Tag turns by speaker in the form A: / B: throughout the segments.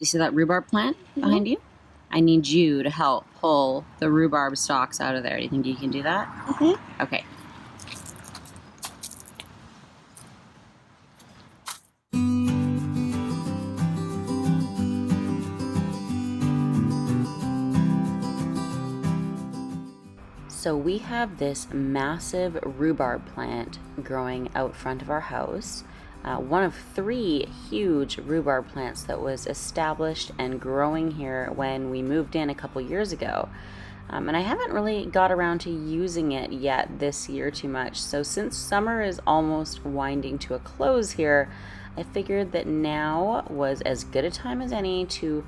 A: You see that rhubarb plant behind you? I need you to help pull the rhubarb stalks out of there. Do you think you can do that? Okay. So we have this massive rhubarb plant growing out front of our house. One of 3 huge rhubarb plants that was established and growing here when we moved in a couple years ago. And I haven't really got around to using it yet this year too much. So since summer is almost winding to a close here, I figured that now was as good a time as any to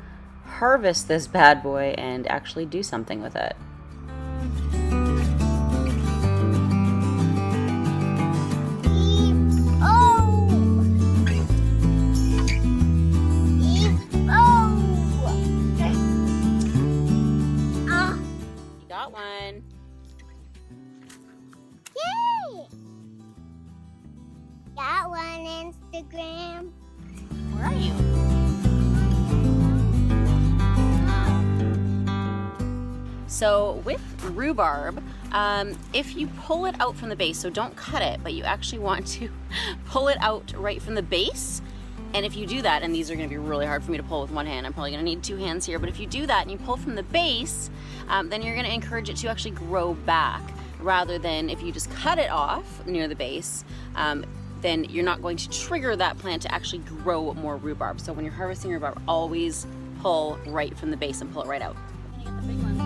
A: harvest this bad boy and actually do something with it. Got one.
B: Yay! Got one Instagram.
A: Where are you? So with rhubarb, if you pull it out from the base, so don't cut it, but you actually want to pull it out right from the base. And if you do that, and these are going to be really hard for me to pull with one hand, I'm probably going to need 2 hands here, but if you do that and you pull from the base, then you're going to encourage it to actually grow back, rather than if you just cut it off near the base, then you're not going to trigger that plant to actually grow more rhubarb. So when you're harvesting rhubarb, always pull right from the base and pull it right out. I'm gonna get the big one.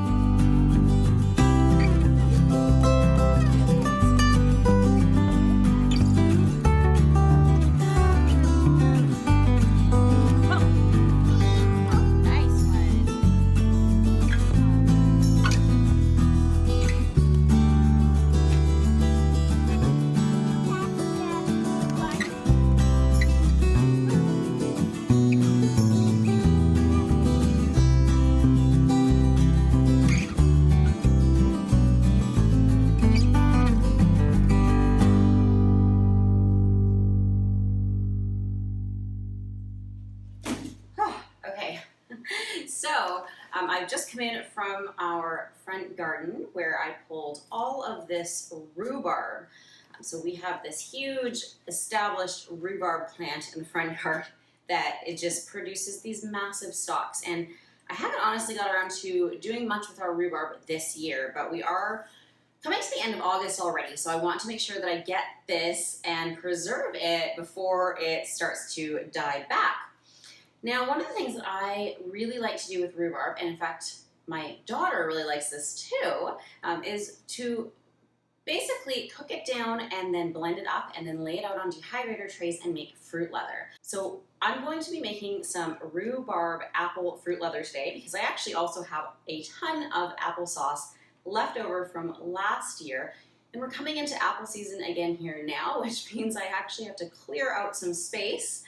A: So I've just come in from our front garden where I pulled all of this rhubarb. So we have this huge established rhubarb plant in the front yard that it just produces these massive stalks. And I haven't honestly got around to doing much with our rhubarb this year, but we are coming to the end of August already, so I want to make sure that I get this and preserve it before it starts to die back. Now, one of the things that I really like to do with rhubarb, and in fact, my daughter really likes this too, is to basically cook it down and then blend it up and then lay it out on dehydrator trays and make fruit leather. So I'm going to be making some rhubarb apple fruit leather today because I actually also have a ton of applesauce left over from last year. And we're coming into apple season again here now, which means I actually have to clear out some space,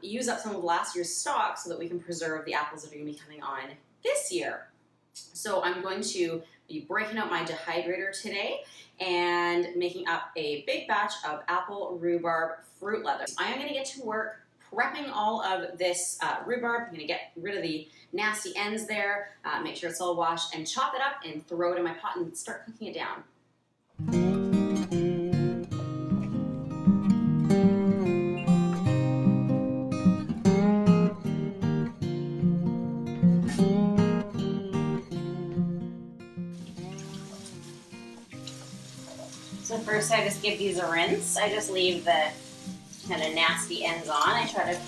A: use up some of last year's stock so that we can preserve the apples that are going to be coming on this year. So I'm going to be breaking out my dehydrator today and making up a big batch of apple rhubarb fruit leather. I am going to get to work prepping all of this rhubarb. I'm going to get rid of the nasty ends there, make sure it's all washed, and chop it up and throw it in my pot and start cooking it down. So first I just give these a rinse. I just leave the kind of nasty ends on. I try to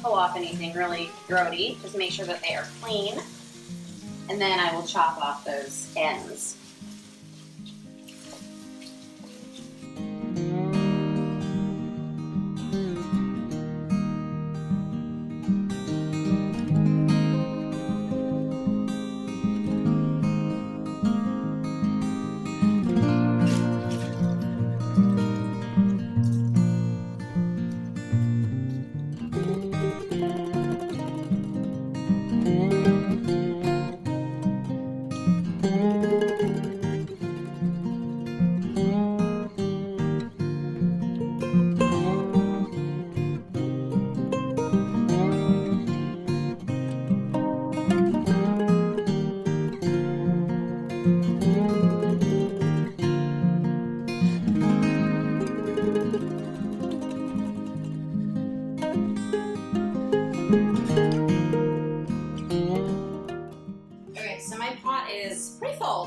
A: pull off anything really grody, just make sure that they are clean. And then I will chop off those ends.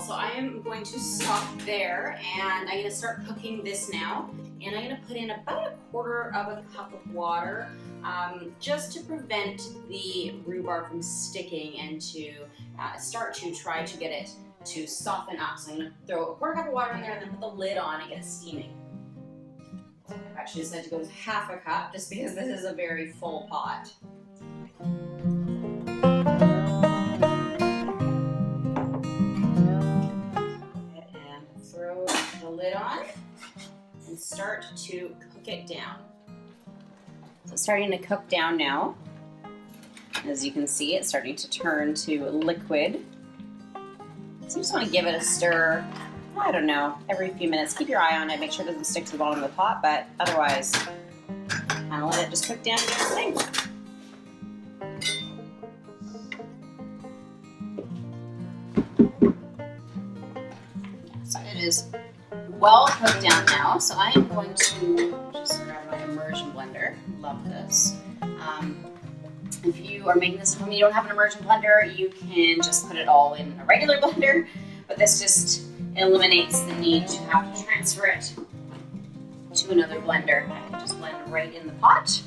A: all, so I am going to stop there and I'm going to start cooking this now. And I'm going to put in about 1/4 of a cup of water just to prevent the rhubarb from sticking and to start to try to get it to soften up. So I'm going to throw 1/4 cup of water in there and then put the lid on and get it steaming. I've actually decided to go with 1/2 cup just because this is a very full pot. And throw the lid on and start to cook it down. So it's starting to cook down now. As you can see, it's starting to turn to liquid. So you just want to give it a stir, I don't know, every few minutes. Keep your eye on it, make sure it doesn't stick to the bottom of the pot, but otherwise, kind of let it just cook down and do its thing. So it is well cooked down now, so I am going to just grab my immersion blender. Love this. If you are making this at home, you don't have an immersion blender, you can just put it all in a regular blender, but this just eliminates the need to have to transfer it to another blender. I can just blend right in the pot.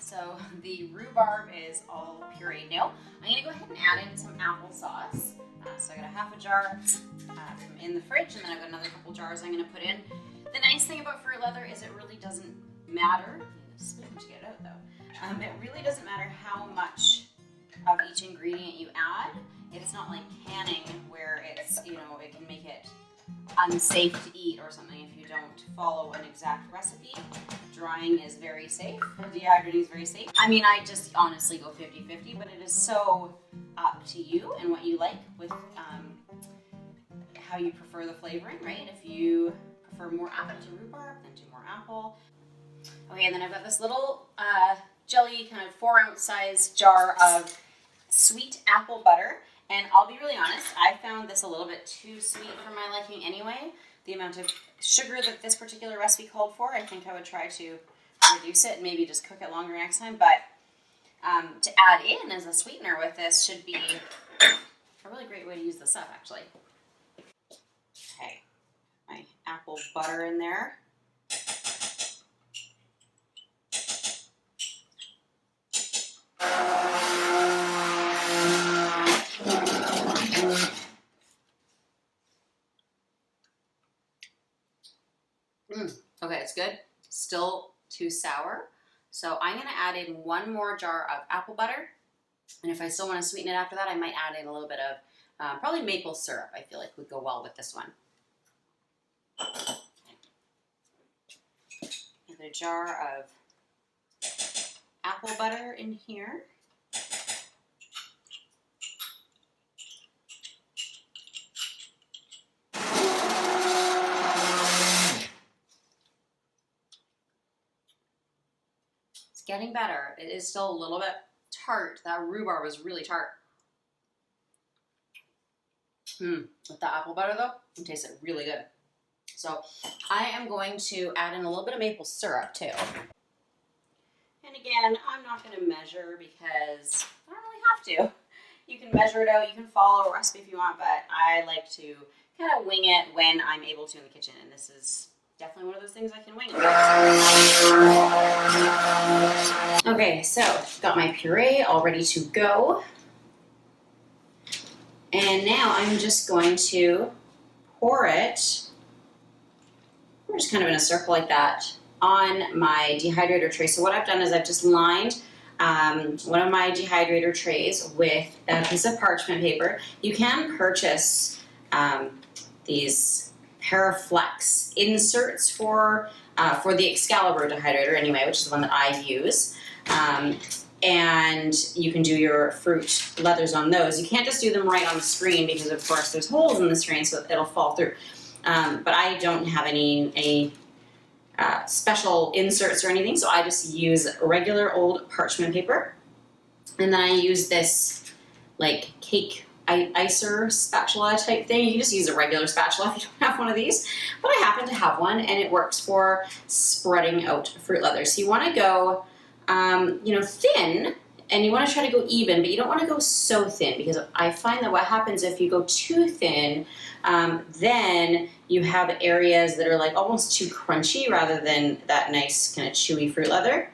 A: So the rhubarb is all pureed now. I'm going to go ahead and add in some applesauce. So I got 1/2 jar from in the fridge, and then I've got another couple jars I'm going to put in. The nice thing about fruit leather is it really doesn't matter. I'm spoon to get it out though. It really doesn't matter how much of each ingredient you add. It's not like canning where it's, you know, it can make it unsafe to eat or something if you don't follow an exact recipe. Drying is very safe, dehydrating is very safe. I mean, I just honestly go 50-50, but it is so up to you and what you like with how you prefer the flavoring, right? If you prefer more apple to rhubarb, then do more apple. Okay, and then I've got this little jelly kind of 4-ounce size jar of sweet apple butter. And I'll be really honest, I found this a little bit too sweet for my liking anyway. The amount of sugar that this particular recipe called for, I think I would try to reduce it and maybe just cook it longer next time. But to add in as a sweetener with this should be a really great way to use this up, actually. Okay, my apple butter in there. Okay, it's good. Still too sour. So I'm going to add in 1 more jar of apple butter. And if I still want to sweeten it after that, I might add in a little bit of probably maple syrup. I feel like would go well with this one. Another jar of apple butter in here. Getting better. It is still a little bit tart. That rhubarb is really tart. With the apple butter though, it tastes really good. So I am going to add in a little bit of maple syrup too. And again, I'm not going to measure because I don't really have to. You can measure it out, you can follow a recipe if you want, but I like to kind of wing it when I'm able to in the kitchen, and this is definitely one of those things I can wing. Okay, so got my puree all ready to go. And now I'm just going to pour it, we're just kind of in a circle like that, on my dehydrator tray. So what I've done is I've just lined one of my dehydrator trays with a piece of parchment paper. You can purchase these Paraflex inserts for the Excalibur dehydrator anyway, which is the one that I use. And you can do your fruit leathers on those. You can't just do them right on the screen because of course there's holes in the screen so it'll fall through. But I don't have any special inserts or anything, so I just use regular old parchment paper. And then I use this like cake icer spatula type thing. You can just use a regular spatula if you don't have one of these, but I happen to have one, and it works for spreading out fruit leather. So you want to go, thin, and you want to try to go even, but you don't want to go so thin, because I find that what happens if you go too thin, then you have areas that are like almost too crunchy rather than that nice kind of chewy fruit leather.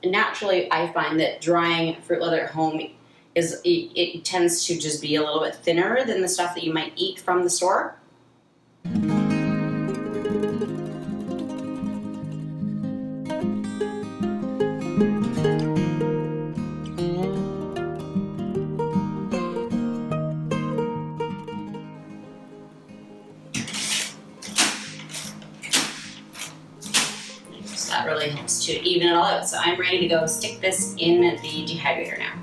A: Naturally, I find that drying fruit leather at home it tends to just be a little bit thinner than the stuff that you might eat from the store. So that really helps to even it all out. So I'm ready to go stick this in the dehydrator now.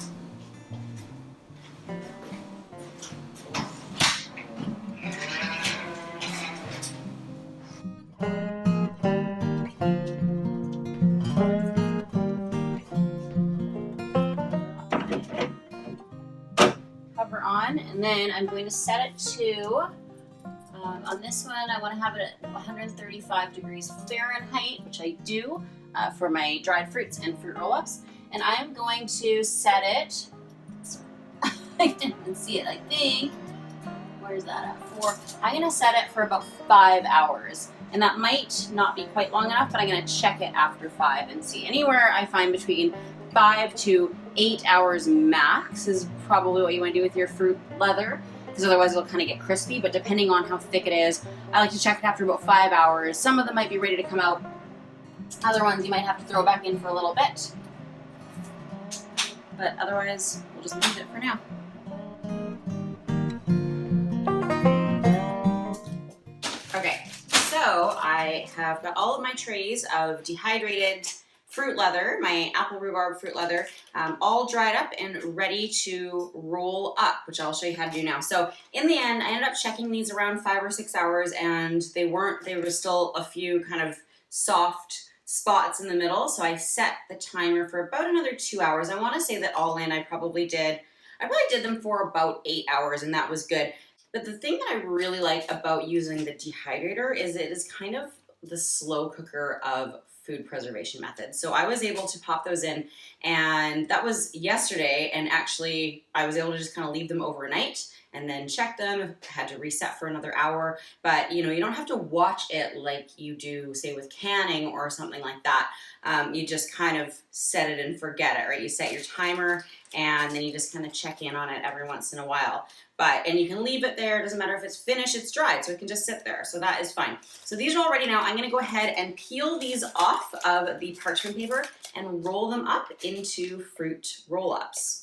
A: Cover on, and then I'm going to set it to, on this one I want to have it at 135 degrees Fahrenheit, which I do for my dried fruits and fruit roll-ups, and I am going to set it, I didn't see it, I think, where's that at, 4, I'm going to set it for about 5 hours, and that might not be quite long enough, but I'm going to check it after 5 and see. Anywhere I find between 5 to 8 hours max is probably what you want to do with your fruit leather, because otherwise it'll kind of get crispy, but depending on how thick it is, I like to check it after about 5 hours. Some of them might be ready to come out. Other ones you might have to throw back in for a little bit. But otherwise, we'll just leave it for now. Okay, so I have got all of my trays of dehydrated fruit leather, my apple rhubarb fruit leather, all dried up and ready to roll up, which I'll show you how to do now. So in the end, I ended up checking these around 5 or 6 hours, and they were still a few kind of soft spots in the middle. So I set the timer for about another 2 hours. I want to say that all in, I probably did them for about 8 hours, and that was good. But the thing that I really like about using the dehydrator is it is kind of the slow cooker of food preservation methods. So I was able to pop those in, and that was yesterday, and actually I was able to just kind of leave them overnight and then check them. Had to reset for another hour, but you don't have to watch it like you do, say, with canning or something like that. You just kind of set it and forget it, right? You set your timer, and then you just kind of check in on it every once in a while. And you can leave it there. It doesn't matter if it's finished, it's dried, so it can just sit there. So that is fine. So these are all ready now. I'm gonna go ahead and peel these off of the parchment paper and roll them up into fruit roll-ups.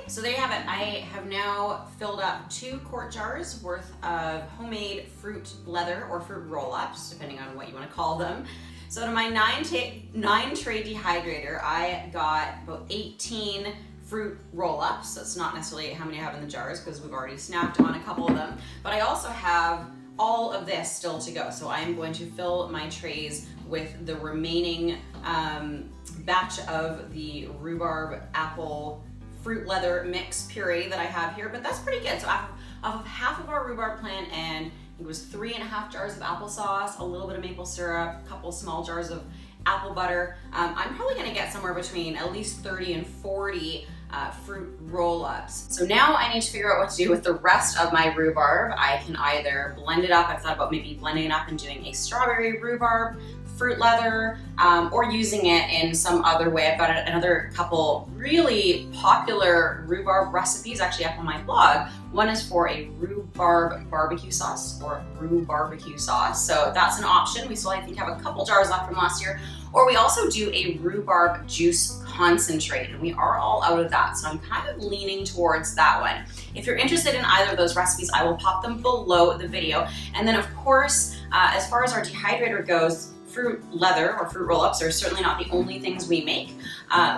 A: So there you have it. I have now filled up 2 quart jars worth of homemade fruit leather or fruit roll-ups, depending on what you want to call them. So to my 9-tray dehydrator, I got about 18 fruit roll-ups. That's not necessarily how many I have in the jars, because we've already snacked on a couple of them. But I also have all of this still to go. So I am going to fill my trays with the remaining batch of the rhubarb apple fruit leather mix puree that I have here, but that's pretty good. So off of half of our rhubarb plant, and it was 3.5 jars of applesauce, a little bit of maple syrup, a couple small jars of apple butter. I'm probably gonna get somewhere between at least 30 and 40 fruit roll-ups. So now I need to figure out what to do with the rest of my rhubarb. I can either blend it up. I've thought about maybe blending it up and doing a strawberry rhubarb fruit leather, or using it in some other way. I've got another couple really popular rhubarb recipes actually up on my blog. One is for a rhubarb barbecue sauce or rhubarbecue sauce. So that's an option. We still, I think, have a couple jars left from last year. Or we also do a rhubarb juice concentrate, and we are all out of that. So I'm kind of leaning towards that one. If you're interested in either of those recipes, I will pop them below the video. And then of course, as far as our dehydrator goes, fruit leather or fruit roll-ups are certainly not the only things we make.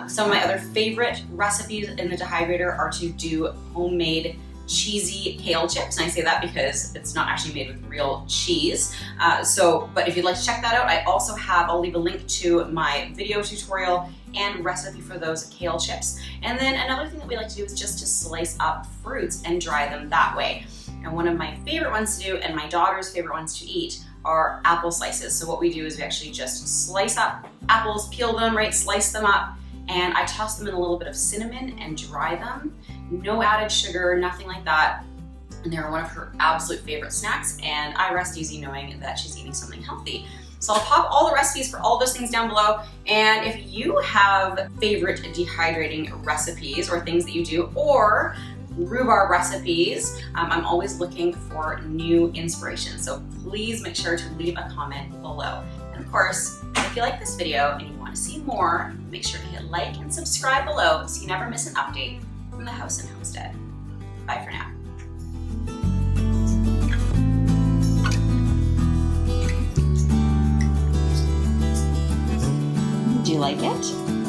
A: Some of my other favorite recipes in the dehydrator are to do homemade cheesy kale chips, and I say that because it's not actually made with real cheese. But if you'd like to check that out, I also have, I'll leave a link to my video tutorial and recipe for those kale chips. And then another thing that we like to do is just to slice up fruits and dry them that way. And one of my favorite ones to do, and my daughter's favorite ones to eat, are apple slices. So what we do is we actually just slice up apples, peel them, right, slice them up, and I toss them in a little bit of cinnamon and dry them. No added sugar, nothing like that. And they're one of her absolute favorite snacks, and I rest easy knowing that she's eating something healthy. So I'll pop all the recipes for all those things down below, and if you have favorite dehydrating recipes or things that you do, or rhubarb recipes, I'm always looking for new inspiration. So please make sure to leave a comment below. And of course, if you like this video and you want to see more, make sure to hit like and subscribe below so you never miss an update from the house and homestead. Bye for now. Do you like it?